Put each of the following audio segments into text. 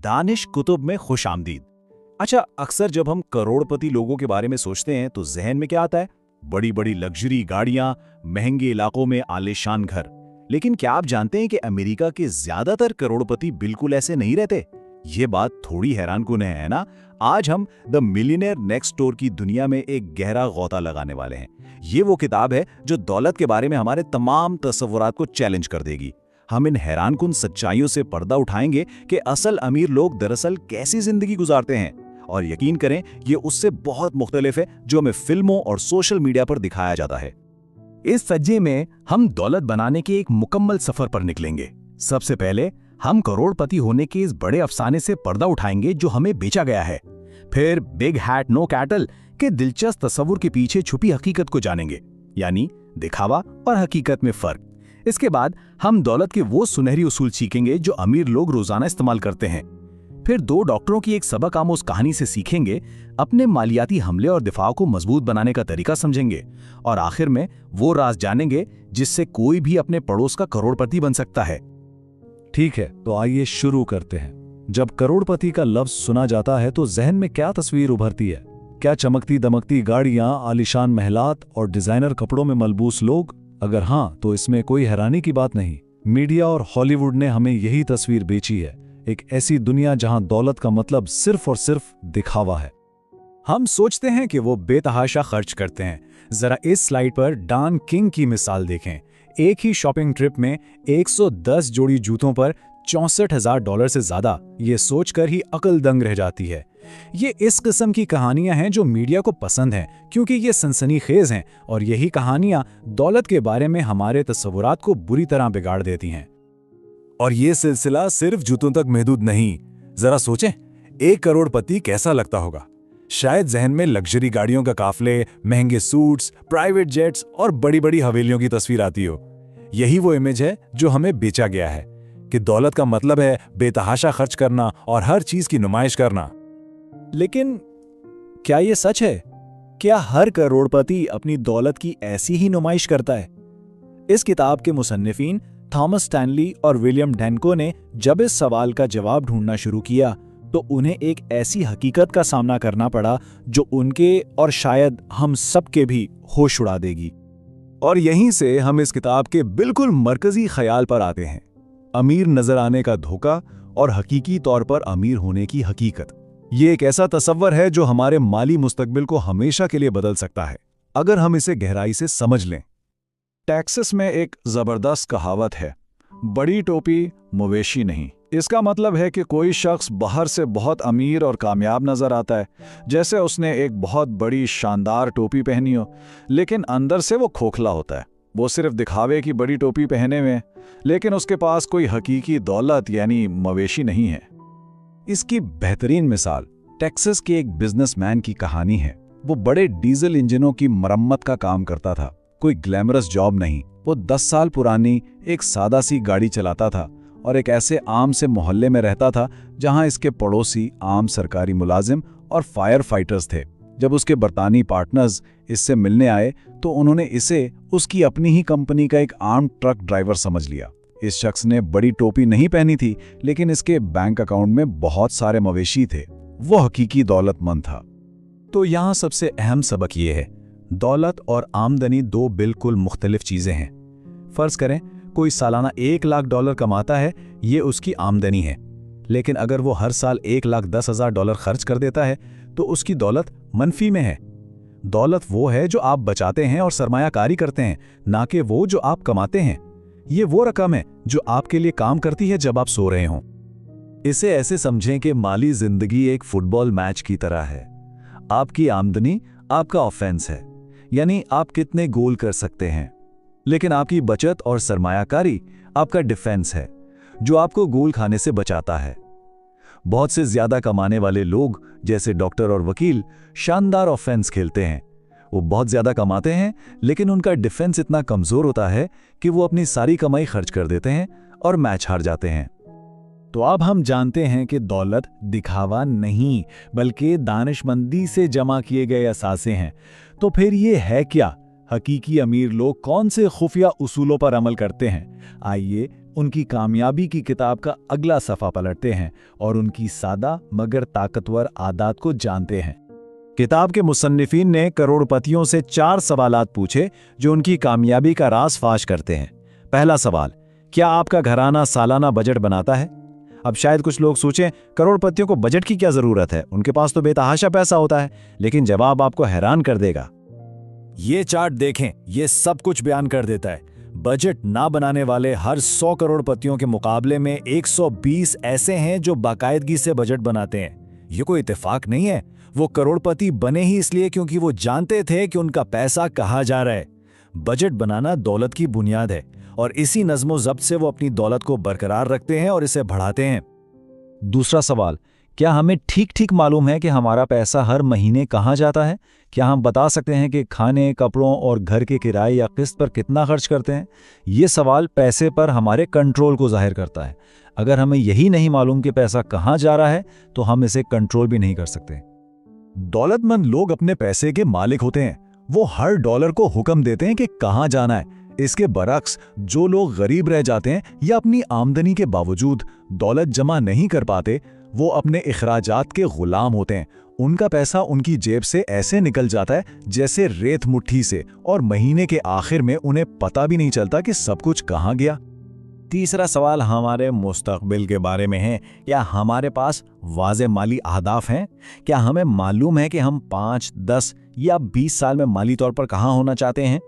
दानिश कुतुब में खुश आमदीद। अच्छा, अक्सर जब हम करोड़पति लोगों के बारे में सोचते हैं तो जहन में क्या आता है? बड़ी बड़ी लग्जरी गाड़ियां, महंगे इलाकों में आलीशान घर। लेकिन क्या आप जानते हैं कि अमेरिका के ज्यादातर करोड़पति बिल्कुल ऐसे नहीं रहते? ये बात थोड़ी हैरानकुन है ना? आज हम द मिलियनेयर नेक्स्ट डोर की दुनिया में एक गहरा गौता लगाने वाले हैं। ये वो किताब है जो दौलत के बारे में हमारे तमाम तसव्वुरात को चैलेंज कर देगी। हम इन हैरानकुन सच्चाइयों से पर्दा उठाएंगे कि असल अमीर लोग दरअसल कैसी जिंदगी गुजारते हैं। और यकीन करें, ये उससे बहुत मुख्तलिफ है जो हमें फिल्मों और सोशल मीडिया पर दिखाया जाता है। इस सज्जे में हम दौलत बनाने के एक मुकम्मल सफर पर निकलेंगे। सबसे पहले हम करोड़पति होने के इस बड़े अफसाने से पर्दा उठाएंगे जो हमें बेचा गया है। फिर बिग हैट नो कैटल के दिलचस्प तस्वुर के पीछे छुपी हकीकत को जानेंगे, यानी दिखावा और हकीकत में फर्क। इसके बाद हम दौलत के वो सुनहरी उसूल सीखेंगे जो अमीर लोग रोजाना इस्तेमाल करते हैं। फिर दो डॉक्टरों की एक सबक आमोज कहानी से सीखेंगे, अपने मालियाती हमले और दिफा को मजबूत बनाने का तरीका समझेंगे, और आखिर में वो राज जानेंगे जिससे कोई भी अपने पड़ोस का करोड़पति बन सकता है। ठीक है, तो आइए शुरू करते हैं। जब करोड़पति का लफ्ज सुना जाता है तो जहन में क्या तस्वीर उभरती है? क्या चमकती दमकती गाड़ियां, आलीशान महलात और डिजाइनर कपड़ों में मलबूस लोग? अगर हाँ, तो इसमें कोई हैरानी की बात नहीं। मीडिया और हॉलीवुड ने हमें यही तस्वीर बेची है, एक ऐसी दुनिया जहां दौलत का मतलब सिर्फ और सिर्फ दिखावा है। हम सोचते हैं कि वो बेतहाशा खर्च करते हैं। जरा इस स्लाइड पर डॉन किंग की मिसाल देखें। एक ही शॉपिंग ट्रिप में 110 जोड़ी जूतों पर $64,000 से ज्यादा। ये सोचकर ही अकल दंग रह जाती है। ये इस किस्म की कहानियां हैं जो मीडिया को पसंद हैं, क्योंकि ये सनसनीखेज हैं, और यही कहानियां दौलत के बारे में हमारे तस्वुरात को बुरी तरह बिगाड़ देती हैं। और ये सिलसिला सिर्फ जूतों तक महदूद नहीं। जरा सोचें, 1 करोड़पति कैसा लगता होगा? शायद जहन में लग्जरी गाड़ियों का काफले, महंगे सूट्स, प्राइवेट जेट्स और बड़ी बड़ी हवेलियों की तस्वीर आती हो। यही वो इमेज है जो हमें बेचा गया है कि दौलत का मतलब है बेतहाशा खर्च करना और हर चीज की नुमाइश करना। लेकिन क्या ये सच है? क्या हर करोड़पति अपनी दौलत की ऐसी ही नुमाइश करता है? इस किताब के मुसन्निफीन थॉमस स्टैनली और विलियम डेनको ने जब इस सवाल का जवाब ढूंढना शुरू किया तो उन्हें एक ऐसी हकीकत का सामना करना पड़ा जो उनके और शायद हम सबके भी होश उड़ा देगी। और यहीं से हम इस किताब के बिल्कुल मरकजी ख्याल पर आते हैं, अमीर नजर आने का धोखा और हकीकी तौर पर अमीर होने की हकीकत। ये एक ऐसा तसव्वुर है जो हमारे माली मुस्तकबिल को हमेशा के लिए बदल सकता है, अगर हम इसे गहराई से समझ लें। टेक्सास में एक जबरदस्त कहावत है, बड़ी टोपी मवेशी नहीं। इसका मतलब है कि कोई शख्स बाहर से बहुत अमीर और कामयाब नजर आता है, जैसे उसने एक बहुत बड़ी शानदार टोपी पहनी हो, लेकिन अंदर से वो खोखला होता है। वो सिर्फ दिखावे की बड़ी टोपी पहने में, लेकिन उसके पास कोई हकीकी दौलत यानी मवेशी नहीं है। इसकी बेहतरीन मिसाल टेक्सास के एक बिजनेसमैन की कहानी है। वो बड़े डीजल इंजनों की मरम्मत का काम करता था। कोई ग्लैमरस जॉब नहीं। वो 10 साल पुरानी एक सादा सी गाड़ी चलाता था और एक ऐसे आम से मोहल्ले में रहता था जहां इसके पड़ोसी आम सरकारी मुलाजिम और फायर फाइटर्स थे। जब उसके बरतानी पार्टनर्स इससे मिलने आए तो उन्होंने इसे उसकी अपनी ही कंपनी का एक आर्म ट्रक ड्राइवर समझ लिया। इस शख्स ने बड़ी टोपी नहीं पहनी थी, लेकिन इसके बैंक अकाउंट में बहुत सारे मवेशी थे। वो हकीकी दौलतमंद था। तो यहाँ सबसे अहम सबक ये है, दौलत और आमदनी दो बिल्कुल मुख्तलिफ चीजें हैं। फर्ज करें कोई सालाना $1,00,000 कमाता है, ये उसकी आमदनी है। लेकिन अगर वो हर साल $1,10,000 खर्च कर देता है तो उसकी दौलत मनफी में है। दौलत वो है जो आप बचाते हैं और सरमायाकारी करते हैं, ना कि वो जो आप कमाते हैं। ये वो रकम है जो आपके लिए काम करती है जब आप सो रहे हों। इसे ऐसे समझें कि माली जिंदगी एक फुटबॉल मैच की तरह है। आपकी आमदनी आपका ऑफेंस है, यानी आप कितने गोल कर सकते हैं, लेकिन आपकी बचत और सरमायाकारी आपका डिफेंस है, जो आपको गोल खाने से बचाता है। बहुत से ज्यादा कमाने वाले लोग जैसे डॉक्टर और वकील शानदार ऑफेंस खेलते हैं। वो बहुत ज्यादा कमाते हैं, लेकिन उनका डिफेंस इतना कमजोर होता है कि वो अपनी सारी कमाई खर्च कर देते हैं और मैच हार जाते हैं। तो अब हम जानते हैं कि दौलत दिखावा नहीं, बल्कि दानिशमंदी से जमा किए गए असासे हैं। तो फिर ये है क्या? हकीकी अमीर लोग कौन से खुफिया उसूलों पर अमल करते हैं? आइए उनकी कामयाबी की किताब का अगला सफ़ा पलटते हैं और उनकी सादा मगर ताकतवर आदत को जानते हैं। किताब के मुसन्निफीन ने करोड़पतियों से 4 सवालात पूछे जो उनकी कामयाबी का राज फाश करते हैं। पहला सवाल, क्या आपका घराना सालाना बजट बनाता है? अब शायद कुछ लोग सोचें, करोड़पतियों को बजट की क्या जरूरत है, उनके पास तो बेतहाशा पैसा होता है। लेकिन जवाब आपको हैरान कर देगा। ये चार्ट देखें, ये सब कुछ बयान कर देता है। बजट ना बनाने वाले हर 100 करोड़पतियों के मुकाबले में 120 ऐसे हैं जो बाकायदगी से बजट बनाते हैं। ये कोई इत्तेफाक नहीं है। वो करोड़पति बने ही इसलिए क्योंकि वो जानते थे कि उनका पैसा कहाँ जा रहा है। बजट बनाना दौलत की बुनियाद है और इसी नज़्मो ज़ब्त से वो अपनी दौलत को बरकरार रखते हैं और इसे बढ़ाते हैं। दूसरा सवाल, क्या हमें ठीक ठीक मालूम है कि हमारा पैसा हर महीने कहाँ जाता है? क्या हम बता सकते हैं कि खाने, कपड़ों और घर के किराए या किस्त पर कितना खर्च करते हैं? ये सवाल पैसे पर हमारे कंट्रोल को जाहिर करता है। अगर हमें यही नहीं मालूम कि पैसा कहाँ जा रहा है तो हम इसे कंट्रोल भी नहीं कर सकते। दौलतमंद लोग अपने पैसे के मालिक होते हैं। वो हर डॉलर को हुक्म देते हैं कि कहाँ जाना है। इसके बरक्स जो लोग गरीब रह जाते हैं या अपनी आमदनी के बावजूद दौलत जमा नहीं कर पाते, वो अपने इखराजात के गुलाम होते हैं। उनका पैसा उनकी जेब से ऐसे निकल जाता है जैसे रेत मुट्ठी से, और महीने के आखिर में उन्हें पता भी नहीं चलता कि सब कुछ कहाँ गया। तीसरा सवाल हमारे मुस्तकबिल के बारे में है। क्या हमारे पास वाज़े माली अहदाफ हैं? क्या हमें मालूम है कि हम 5, 10 या 20 साल में माली तौर पर कहाँ होना चाहते हैं?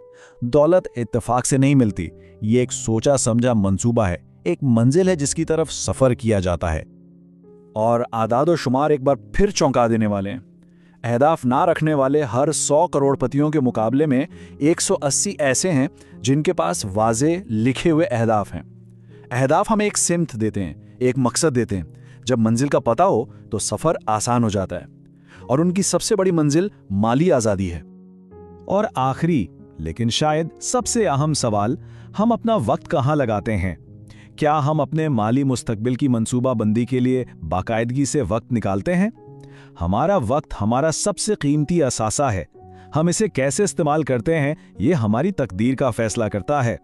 दौलत इत्तेफाक से नहीं मिलती। ये एक सोचा समझा मंसूबा है, एक मंजिल है जिसकी तरफ सफ़र किया जाता है। और आदाद व शुमार एक बार फिर चौंका देने वाले हैं। अहदाफ ना रखने वाले हर 100 करोड़पतियों के मुकाबले में 180 ऐसे हैं जिनके पास वाज़े लिखे हुए अहदाफ हैं। अहदाफ हमें एक सिमत देते हैं, एक मकसद देते हैं। जब मंजिल का पता हो तो सफ़र आसान हो जाता है। और उनकी सबसे बड़ी मंजिल माली आज़ादी है। और आखिरी लेकिन शायद सबसे अहम सवाल, हम अपना वक्त कहाँ लगाते हैं? क्या हम अपने माली मुस्तकबिल की मंसूबाबंदी के लिए बाकायदगी से वक्त निकालते हैं? हमारा वक्त हमारा सबसे कीमती असासा है। हम इसे कैसे इस्तेमाल करते हैं, ये हमारी तकदीर का फैसला करता है।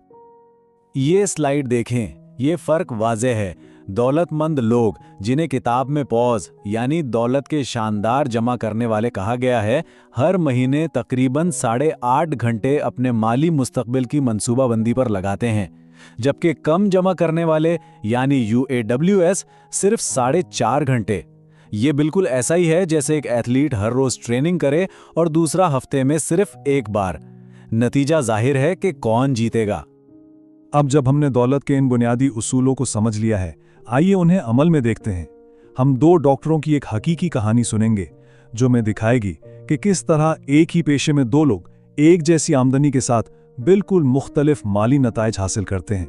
ये स्लाइड देखें, ये फ़र्क वाज़ेह है। दौलतमंद लोग, जिन्हें किताब में पौज यानी दौलत के शानदार जमा करने वाले कहा गया है, हर महीने तकरीबन 8.5 घंटे अपने माली मुस्तकबिल की मंसूबाबंदी पर लगाते हैं, जबकि कम जमा करने वाले यानी UAWS सिर्फ 4.5 घंटे। ये बिल्कुल ऐसा ही है जैसे एक एथलीट हर रोज ट्रेनिंग करे और दूसरा हफ्ते में सिर्फ एक बार। नतीजा जाहिर है कि कौन जीतेगा। अब जब हमने दौलत के इन बुनियादी उसूलों को समझ लिया है, आइए उन्हें अमल में देखते हैं। हम 2 डॉक्टरों की एक हकीकी कहानी सुनेंगे जो हमें दिखाएगी कि किस तरह एक ही पेशे में 2 लोग एक जैसी आमदनी के साथ बिल्कुल मुख्तलिफ माली नताइज हासिल करते हैं।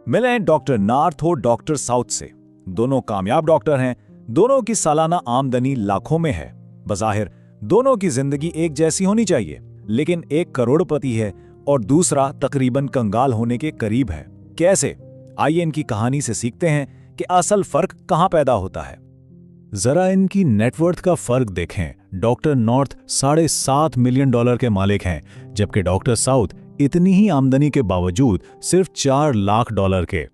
मिले हैं डॉक्टर नॉर्थ और डॉक्टर साउथ से। दोनों कामयाब डॉक्टर हैं। दोनों की सालाना आमदनी लाखों में है। बज़ाहिर दोनों की जिंदगी एक जैसी होनी चाहिए, लेकिन एक करोड़पति है और दूसरा तकरीबन कंगाल होने के करीब है। कैसे? आइए इनकी कहानी से सीखते हैं कि असल फर्क कहां पैदा होता है। जरा इनकी नेटवर्थ का फर्क देखें। डॉक्टर नॉर्थ $7.5 मिलियन के मालिक हैं, जबकि डॉक्टर साउथ इतनी ही आमदनी के बावजूद सिर्फ $4 लाख के।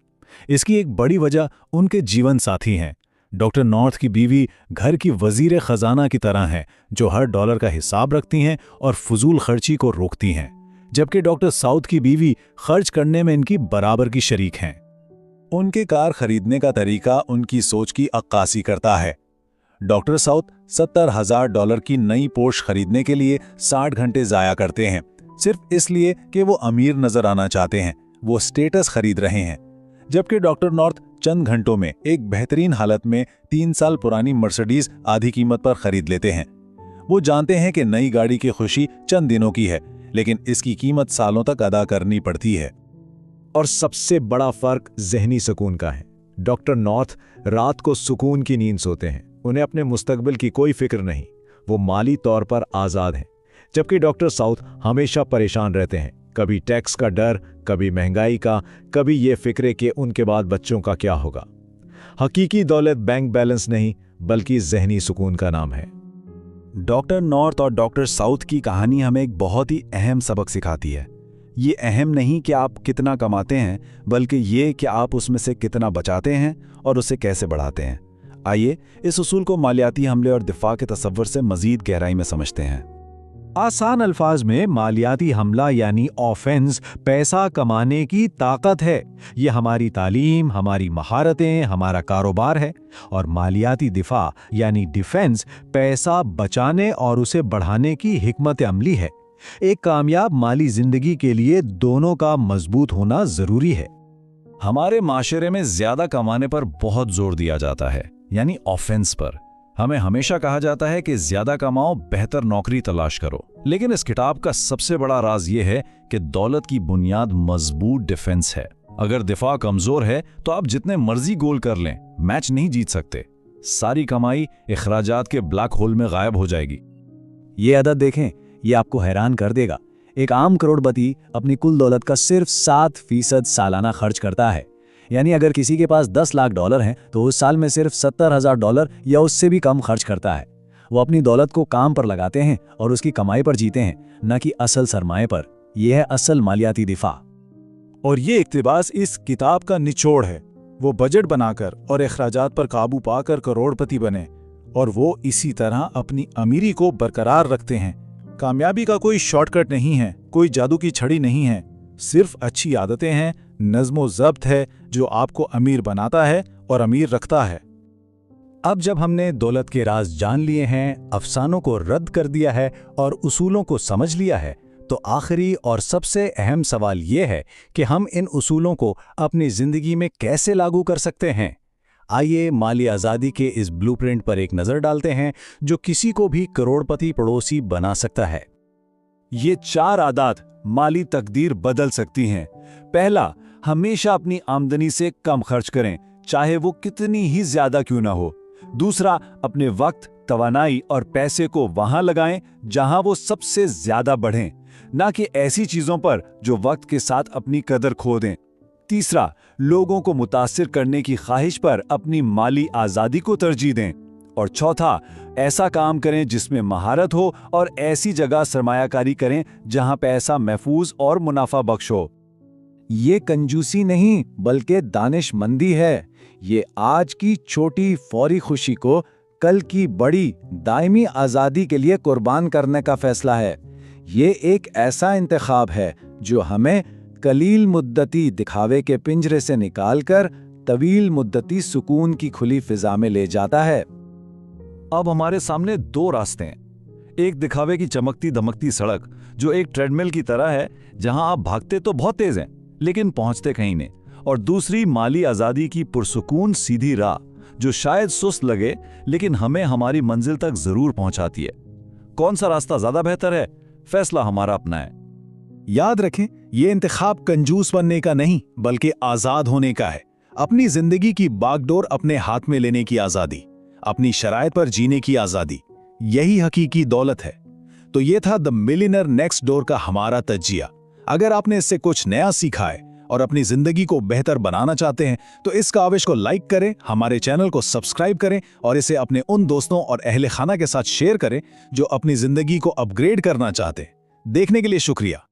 इसकी एक बड़ी वजह उनके जीवन साथी हैं। डॉक्टर नॉर्थ की बीवी घर की वजीर खजाना की तरह हैं, जो हर डॉलर का हिसाब रखती हैं और फजूल खर्ची को रोकती हैं, जबकि डॉक्टर साउथ की बीवी खर्च करने में इनकी बराबर की शरीक हैं। उनके कार खरीदने का तरीका उनकी सोच की अक्कासी करता है। डॉक्टर साउथ $70,000 की नई पोर्श खरीदने के लिए 60 घंटे जाया करते हैं, सिर्फ इसलिए कि वो अमीर नजर आना चाहते हैं। वो स्टेटस खरीद रहे हैं। जबकि डॉक्टर नॉर्थ चंद घंटों में एक बेहतरीन हालत में 3 साल पुरानी मर्सिडीज आधी कीमत पर खरीद लेते हैं। वो जानते हैं कि नई गाड़ी की खुशी चंद दिनों की है, लेकिन इसकी कीमत सालों तक अदा करनी पड़ती है। और सबसे बड़ा फर्क ज़हनी सुकून का है। डॉक्टर नॉर्थ रात को सुकून की नींद सोते हैं। उन्हें अपने मुस्तकबिल की कोई फिक्र नहीं। वो माली तौर पर आज़ाद हैं, जबकि डॉक्टर साउथ हमेशा परेशान रहते हैं। कभी टैक्स का डर, कभी महंगाई का, कभी ये फिक्र कि उनके बाद बच्चों का क्या होगा। हकीकी दौलत बैंक बैलेंस नहीं, बल्कि ज़हनी सुकून का नाम है। डॉक्टर नॉर्थ और डॉक्टर साउथ की कहानी हमें एक बहुत ही अहम सबक सिखाती है। ये अहम नहीं कि आप कितना कमाते हैं, बल्कि ये कि आप उसमें से कितना बचाते हैं और उसे कैसे बढ़ाते हैं। आइए इस उसूल को मालियाती हमले और दिफा के तसव्वुर से मजीद गहराई में समझते हैं। आसान अल्फाज में मालियाती हमला यानी ऑफेंस पैसा कमाने की ताकत है। ये हमारी तालीम, हमारी महारतें, हमारा कारोबार है। और मालियाती दिफा यानी डिफेंस पैसा बचाने और उसे बढ़ाने की हिकमत अमली है। एक कामयाब माली जिंदगी के लिए दोनों का मजबूत होना जरूरी है। हमारे माशरे में ज्यादा कमाने पर बहुत जोर दिया जाता है, यानी ऑफेंस पर। हमें हमेशा कहा जाता है कि ज्यादा कमाओ, बेहतर नौकरी तलाश करो। लेकिन इस किताब का सबसे बड़ा राज यह है कि दौलत की बुनियाद मजबूत डिफेंस है। अगर दिफा कमजोर है तो आप जितने मर्जी गोल कर लें, मैच नहीं जीत सकते। सारी कमाई अखराजात के ब्लैक होल में गायब हो जाएगी। ये अदद देखें, ये आपको हैरान कर देगा। एक आम करोड़पति अपनी कुल दौलत का सिर्फ 7% सालाना खर्च करता है। यानी अगर किसी के पास 10 लाख डॉलर हैं तो उस साल में सिर्फ $70,000 या उससे भी कम खर्च करता है। वो अपनी दौलत को काम पर लगाते हैं और उसकी कमाई पर जीते हैं, न कि असल सरमाए पर। यह है असल मालियाती दिफा। और ये इक्तिबास इस किताब का निचोड़ है। वो बजट बनाकर और अखराजात पर काबू पाकर करोड़पति बने, और वो इसी तरह अपनी अमीरी को बरकरार रखते हैं। कामयाबी का कोई शॉर्टकट नहीं है, कोई जादू की छड़ी नहीं है, सिर्फ अच्छी आदतें हैं, नज़्मो ज़ब्त है जो आपको अमीर बनाता है और अमीर रखता है। अब जब हमने दौलत के राज जान लिए हैं, अफसानों को रद्द कर दिया है और उसूलों को समझ लिया है, तो आखिरी और सबसे अहम सवाल ये है कि हम इन उसूलों को अपनी जिंदगी में कैसे लागू कर सकते हैं। आइए माली आज़ादी के इस ब्लूप्रिंट पर एक नज़र डालते हैं जो किसी को भी करोड़पति पड़ोसी बना सकता है। ये 4 आदत माली तकदीर बदल सकती हैं। पहला, हमेशा अपनी आमदनी से कम खर्च करें, चाहे वो कितनी ही ज्यादा क्यों ना हो। दूसरा, अपने वक्त, तवानाई और पैसे को वहां लगाएं जहां वो सबसे ज्यादा बढ़ें, ना कि ऐसी चीजों पर जो वक्त के साथ अपनी कदर खो दें। तीसरा, लोगों को मुतासिर करने की ख्वाहिश पर अपनी माली आज़ादी को तरजीह दें। और चौथा, ऐसा काम करें जिसमें महारत हो और ऐसी जगह सरमायाकारी करें जहां पैसा महफूज और मुनाफा बख्श हो। ये कंजूसी नहीं बल्कि दानिशमंदी है। ये आज की छोटी फौरी खुशी को कल की बड़ी दायमी आज़ादी के लिए कुर्बान करने का फैसला है। ये एक ऐसा इंतखाब है जो हमें कलील मुद्दती दिखावे के पिंजरे से निकालकर तवील मुद्दती सुकून की खुली फिजा में ले जाता है। अब हमारे सामने 2 रास्ते हैं। एक दिखावे की चमकती दमकती सड़क जो एक ट्रेडमिल की तरह है, जहां आप भागते तो बहुत तेज हैं लेकिन पहुंचते कहीं नहीं। और दूसरी माली आज़ादी की पुरसुकून सीधी राह जो शायद सुस्त लगे लेकिन हमें हमारी मंजिल तक जरूर पहुंचाती है। कौन सा रास्ता ज्यादा बेहतर है, फैसला हमारा अपना है। याद रखें, ये इंतखाब कंजूस बनने का नहीं बल्कि आजाद होने का है। अपनी जिंदगी की बागडोर अपने हाथ में लेने की आजादी, अपनी शराइत पर जीने की आजादी, यही हकीकी दौलत है। तो ये था द मिलियनेयर नेक्स्ट डोर का हमारा तज्जिया। अगर आपने इससे कुछ नया सीखा है और अपनी जिंदगी को बेहतर बनाना चाहते हैं तो इस काविश को लाइक करें, हमारे चैनल को सब्सक्राइब करें और इसे अपने उन दोस्तों और अहले खाना के साथ शेयर करें जो अपनी जिंदगी को अपग्रेड करना चाहते हैं। देखने के लिए शुक्रिया।